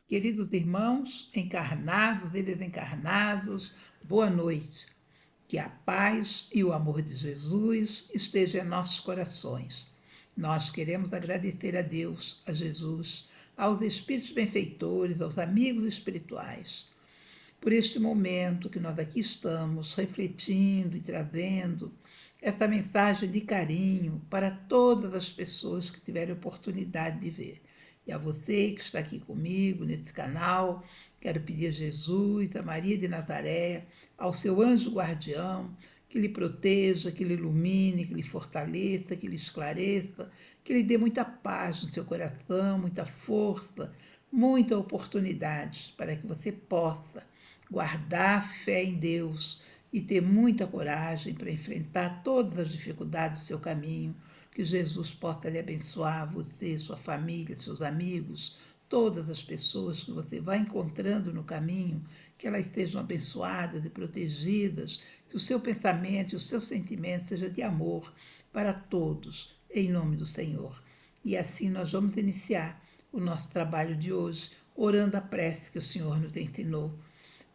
Queridos irmãos, encarnados e desencarnados, boa noite. Que a paz e o amor de Jesus estejam em nossos corações. Nós queremos agradecer a Deus, a Jesus, aos espíritos benfeitores, aos amigos espirituais, por este momento que nós aqui estamos refletindo e trazendo essa mensagem de carinho para todas as pessoas que tiverem oportunidade de ver. E a você que está aqui comigo nesse canal, quero pedir a Jesus, a Maria de Nazaré, ao seu anjo guardião, que lhe proteja, que lhe ilumine, que lhe fortaleça, que lhe esclareça, que lhe dê muita paz no seu coração, muita força, muita oportunidade para que você possa guardar fé em Deus e ter muita coragem para enfrentar todas as dificuldades do seu caminho, que Jesus possa lhe abençoar, você, sua família, seus amigos, todas as pessoas que você vai encontrando no caminho, que elas sejam abençoadas e protegidas, que o seu pensamento e o seu sentimento seja de amor para todos, em nome do Senhor. E assim nós vamos iniciar o nosso trabalho de hoje, orando a prece que o Senhor nos ensinou.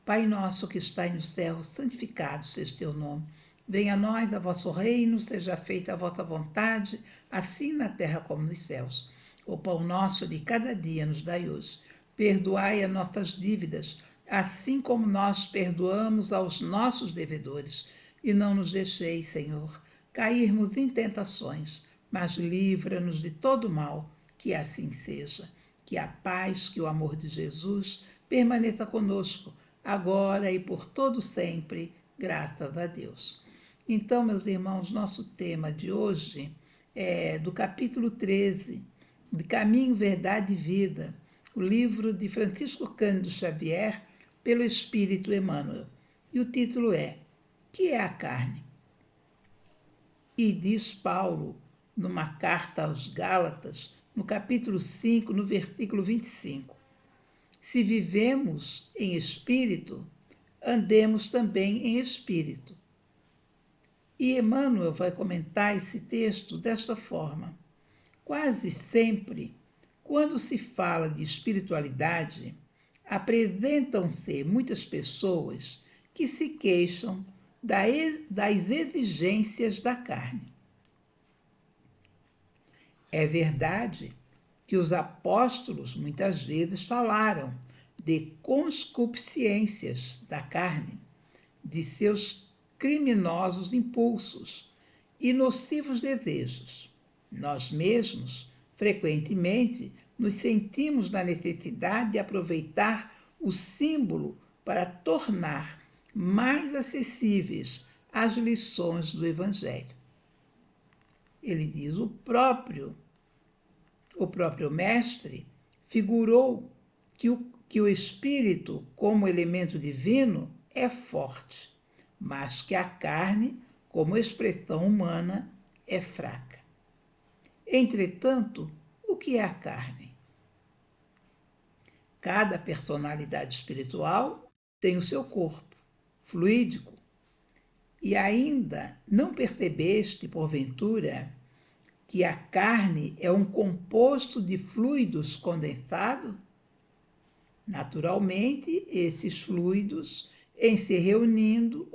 Pai nosso que estais no céu, santificado seja o teu nome. Venha a nós, a vosso reino, seja feita a vossa vontade, assim na terra como nos céus. O pão nosso de cada dia nos dai hoje. Perdoai as nossas dívidas, assim como nós perdoamos aos nossos devedores. E não nos deixeis, Senhor, cairmos em tentações, mas livra-nos de todo mal, que assim seja. Que a paz, que o amor de Jesus permaneça conosco, agora e por todo sempre, graças a Deus. Então, meus irmãos, nosso tema de hoje é do capítulo 13, de Caminho, Verdade e Vida, o livro de Francisco Cândido Xavier, pelo Espírito Emmanuel. E o título é Que é a carne? E diz Paulo, numa carta aos Gálatas, no capítulo 5, no versículo 25, se vivemos em espírito, andemos também em espírito. E Emmanuel vai comentar esse texto desta forma. Quase sempre, quando se fala de espiritualidade, apresentam-se muitas pessoas que se queixam das exigências da carne. É verdade que os apóstolos muitas vezes falaram de concupiscências da carne, de seus criminosos impulsos e nocivos desejos. Nós mesmos, frequentemente, nos sentimos na necessidade de aproveitar o símbolo para tornar mais acessíveis as lições do Evangelho. Ele diz, o próprio mestre figurou que o espírito, como elemento divino, é forte, mas que a carne, como expressão humana, é fraca. Entretanto, o que é a carne? Cada personalidade espiritual tem o seu corpo, fluídico. E ainda não percebeste, porventura, que a carne é um composto de fluidos condensados? Naturalmente, esses fluidos, em se reunindo,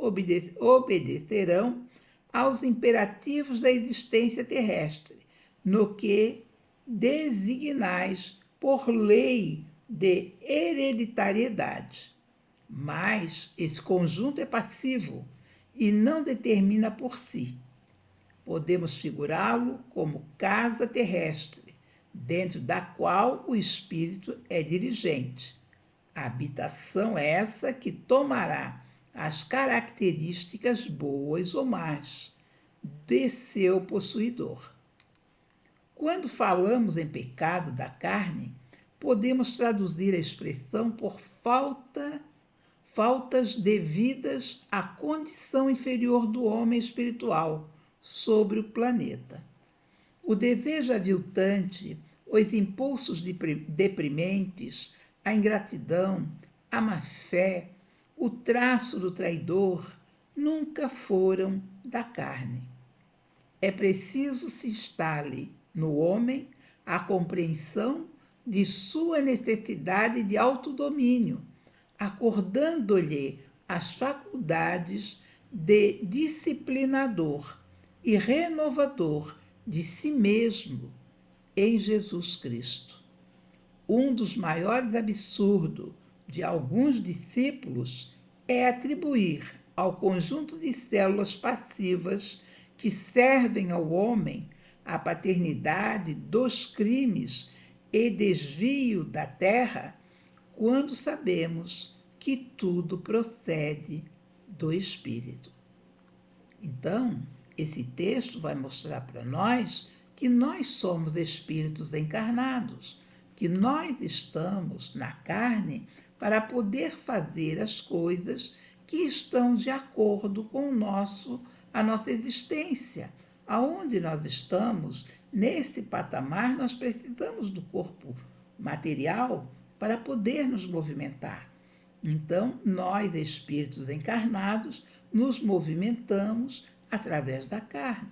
obedecerão aos imperativos da existência terrestre, no que designais por lei de hereditariedade. Mas esse conjunto é passivo e não determina por si. Podemos figurá-lo como casa terrestre, dentro da qual o espírito é dirigente. A habitação é essa que tomará as características boas ou más de seu possuidor. Quando falamos em pecado da carne, podemos traduzir a expressão por faltas devidas à condição inferior do homem espiritual sobre o planeta. O desejo aviltante, os impulsos deprimentes, a ingratidão, a má-fé, o traço do traidor, nunca foram da carne. É preciso se instale no homem a compreensão de sua necessidade de autodomínio, acordando-lhe as faculdades de disciplinador e renovador de si mesmo em Jesus Cristo. Um dos maiores absurdos de alguns discípulos é atribuir ao conjunto de células passivas que servem ao homem a paternidade dos crimes e desvio da terra, quando sabemos que tudo procede do Espírito. Então, esse texto vai mostrar para nós que nós somos espíritos encarnados, que nós estamos na carne para poder fazer as coisas que estão de acordo com a nossa existência. Aonde nós estamos, nesse patamar, nós precisamos do corpo material para poder nos movimentar. Então, nós, espíritos encarnados, nos movimentamos através da carne.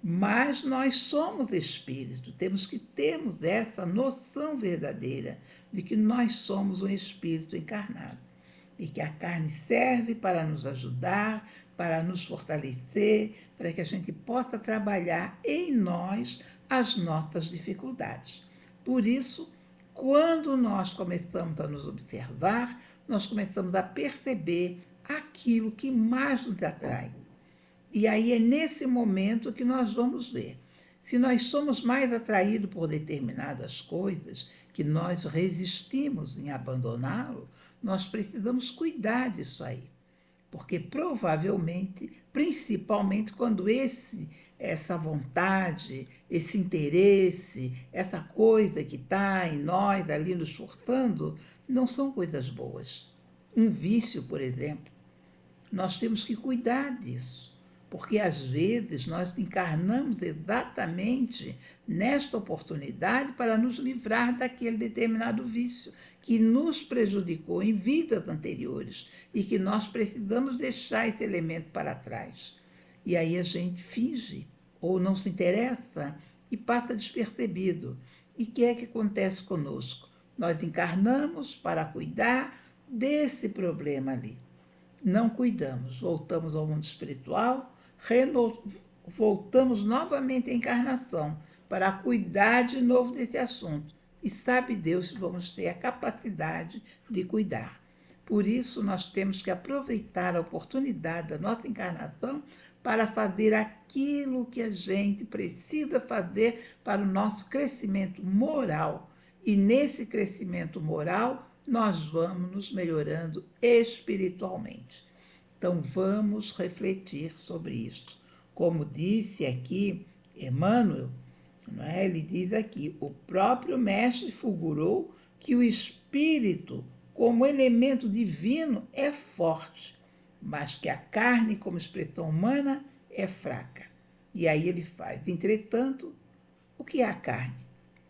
Mas nós somos espírito, temos que termos essa noção verdadeira de que nós somos um espírito encarnado e que a carne serve para nos ajudar, para nos fortalecer, para que a gente possa trabalhar em nós as nossas dificuldades. Por isso, quando nós começamos a nos observar, nós começamos a perceber aquilo que mais nos atrai. E aí é nesse momento que nós vamos ver. Se nós somos mais atraídos por determinadas coisas, que nós resistimos em abandoná-lo, nós precisamos cuidar disso aí. Porque provavelmente, principalmente quando essa vontade, esse interesse, essa coisa que está em nós ali nos forçando, não são coisas boas. Um vício, por exemplo, nós temos que cuidar disso. Porque às vezes nós encarnamos exatamente nesta oportunidade para nos livrar daquele determinado vício que nos prejudicou em vidas anteriores e que nós precisamos deixar esse elemento para trás. E aí a gente finge ou não se interessa e passa despercebido. E o que é que acontece conosco? Nós encarnamos para cuidar desse problema ali. Não cuidamos, voltamos ao mundo espiritual, voltamos novamente à encarnação para cuidar de novo desse assunto. E sabe Deus se vamos ter a capacidade de cuidar. Por isso, nós temos que aproveitar a oportunidade da nossa encarnação para fazer aquilo que a gente precisa fazer para o nosso crescimento moral. E nesse crescimento moral, nós vamos nos melhorando espiritualmente. Então, vamos refletir sobre isso. Como disse aqui Emmanuel, não é? Ele diz aqui, o próprio Mestre fulgurou que o espírito, como elemento divino, é forte, mas que a carne, como expressão humana, é fraca. E aí ele faz, entretanto, o que é a carne?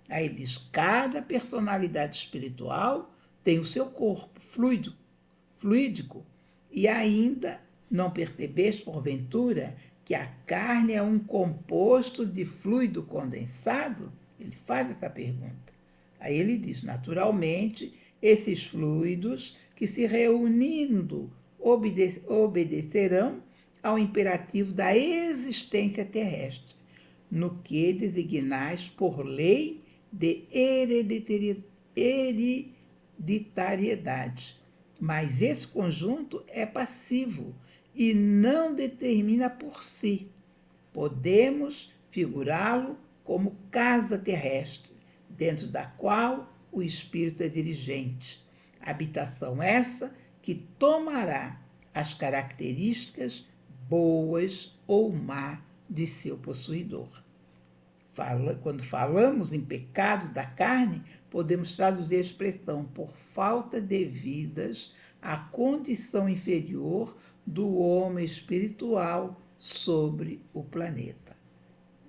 Aí ele diz, cada personalidade espiritual tem o seu corpo fluídico, e ainda não percebeste, porventura, que a carne é um composto de fluido condensado? Ele faz essa pergunta. Aí ele diz, naturalmente, esses fluidos que se reunindo obedecerão ao imperativo da existência terrestre, no que designais por lei de hereditariedade. Mas esse conjunto é passivo e não determina por si. Podemos figurá-lo como casa terrestre, dentro da qual o espírito é dirigente. Habitação essa que tomará as características boas ou má de seu possuidor. Quando falamos em pecado da carne, podemos traduzir a expressão por falta devidas à condição inferior do homem espiritual sobre o planeta.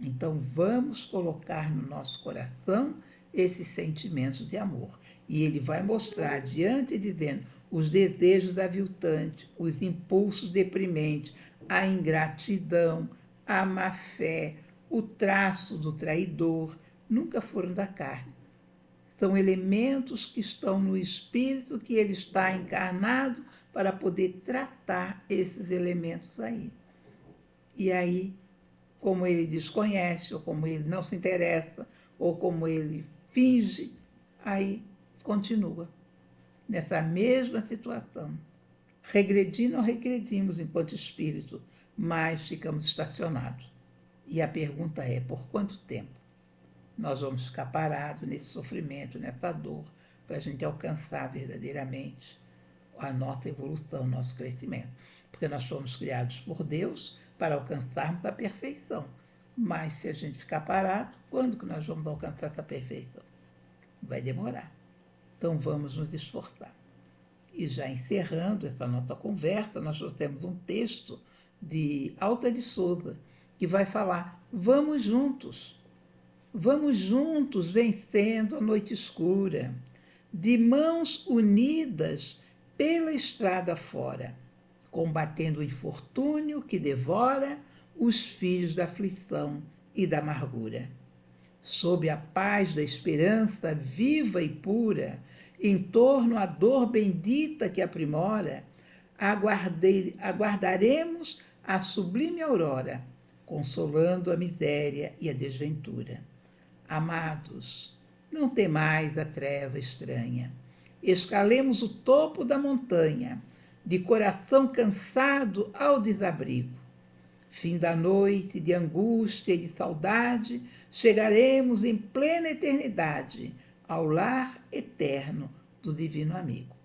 Então, vamos colocar no nosso coração esses sentimentos de amor. E ele vai mostrar adiante, dizendo, os desejos aviltantes, os impulsos deprimentes, a ingratidão, a má-fé, o traço do traidor, nunca foram da carne. São elementos que estão no espírito que ele está encarnado para poder tratar esses elementos aí. E aí, como ele desconhece, ou como ele não se interessa, ou como ele finge, aí continua nessa mesma situação. Regredindo, não regredimos enquanto espírito, mas ficamos estacionados. E a pergunta é, por quanto tempo nós vamos ficar parados nesse sofrimento, nessa dor, para a gente alcançar verdadeiramente a nossa evolução, o nosso crescimento? Porque nós fomos criados por Deus para alcançarmos a perfeição. Mas se a gente ficar parado, quando que nós vamos alcançar essa perfeição? Vai demorar. Então vamos nos esforçar. E já encerrando essa nossa conversa, nós trouxemos um texto de Alta de Souza, que vai falar: vamos juntos vencendo a noite escura, de mãos unidas pela estrada fora, combatendo o infortúnio que devora os filhos da aflição e da amargura. Sob a paz da esperança viva e pura, em torno à dor bendita que aprimora, aguardaremos a sublime aurora, consolando a miséria e a desventura. Amados, não temais a treva estranha. Escalemos o topo da montanha, de coração cansado ao desabrigo. Fim da noite de angústia e de saudade, chegaremos em plena eternidade ao lar eterno do Divino Amigo.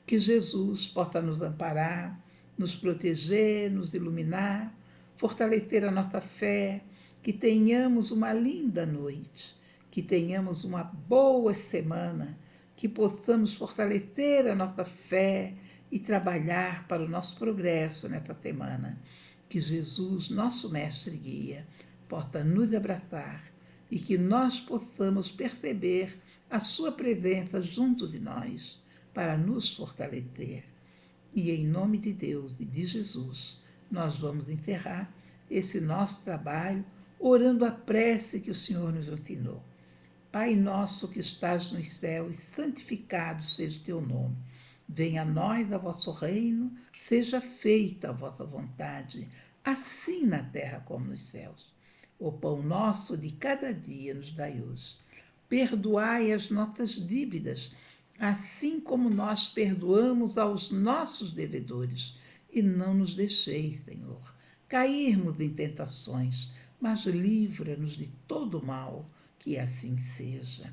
Que Jesus possa nos amparar, nos proteger, nos iluminar, fortalecer a nossa fé, que tenhamos uma linda noite, que tenhamos uma boa semana, que possamos fortalecer a nossa fé e trabalhar para o nosso progresso nessa semana. Que Jesus, nosso mestre e guia, possa nos abraçar e que nós possamos perceber a sua presença junto de nós para nos fortalecer. E em nome de Deus e de Jesus, nós vamos encerrar esse nosso trabalho orando a prece que o Senhor nos ensinou. Pai nosso que estás nos céus, santificado seja o teu nome. Venha a nós o vosso reino, seja feita a vossa vontade, assim na terra como nos céus. O pão nosso de cada dia nos dai hoje. Perdoai as nossas dívidas, assim como nós perdoamos aos nossos devedores. E não nos deixeis, Senhor, cairmos em tentações, mas livra-nos de todo mal, que assim seja.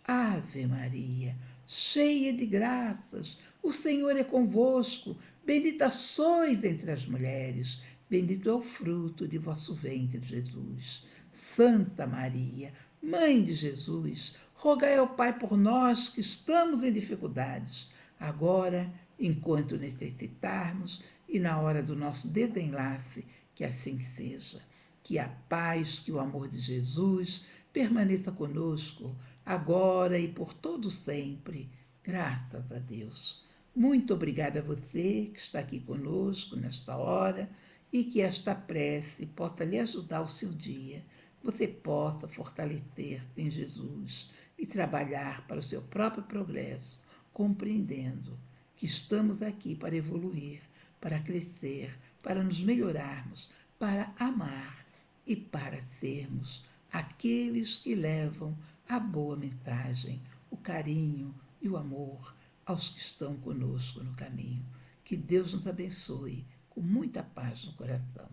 Ave Maria, cheia de graças, o Senhor é convosco, bendita sois entre as mulheres, bendito é o fruto de vosso ventre, Jesus. Santa Maria, Mãe de Jesus, rogai ao Pai por nós que estamos em dificuldades, agora, enquanto necessitarmos, e na hora do nosso desenlace, que assim seja. Que a paz, que o amor de Jesus permaneça conosco, agora e por todo sempre. Graças a Deus. Muito obrigada a você que está aqui conosco nesta hora e que esta prece possa lhe ajudar o seu dia. Você possa fortalecer em Jesus e trabalhar para o seu próprio progresso, compreendendo que estamos aqui para evoluir, para crescer, para nos melhorarmos, para amar e para sermos aqueles que levam a boa mensagem, o carinho e o amor aos que estão conosco no caminho. Que Deus nos abençoe com muita paz no coração.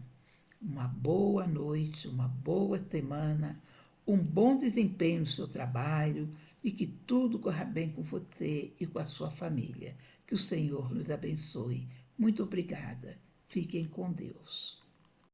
Uma boa noite, uma boa semana, um bom desempenho no seu trabalho e que tudo corra bem com você e com a sua família. Que o Senhor nos abençoe. Muito obrigada. Fiquem com Deus.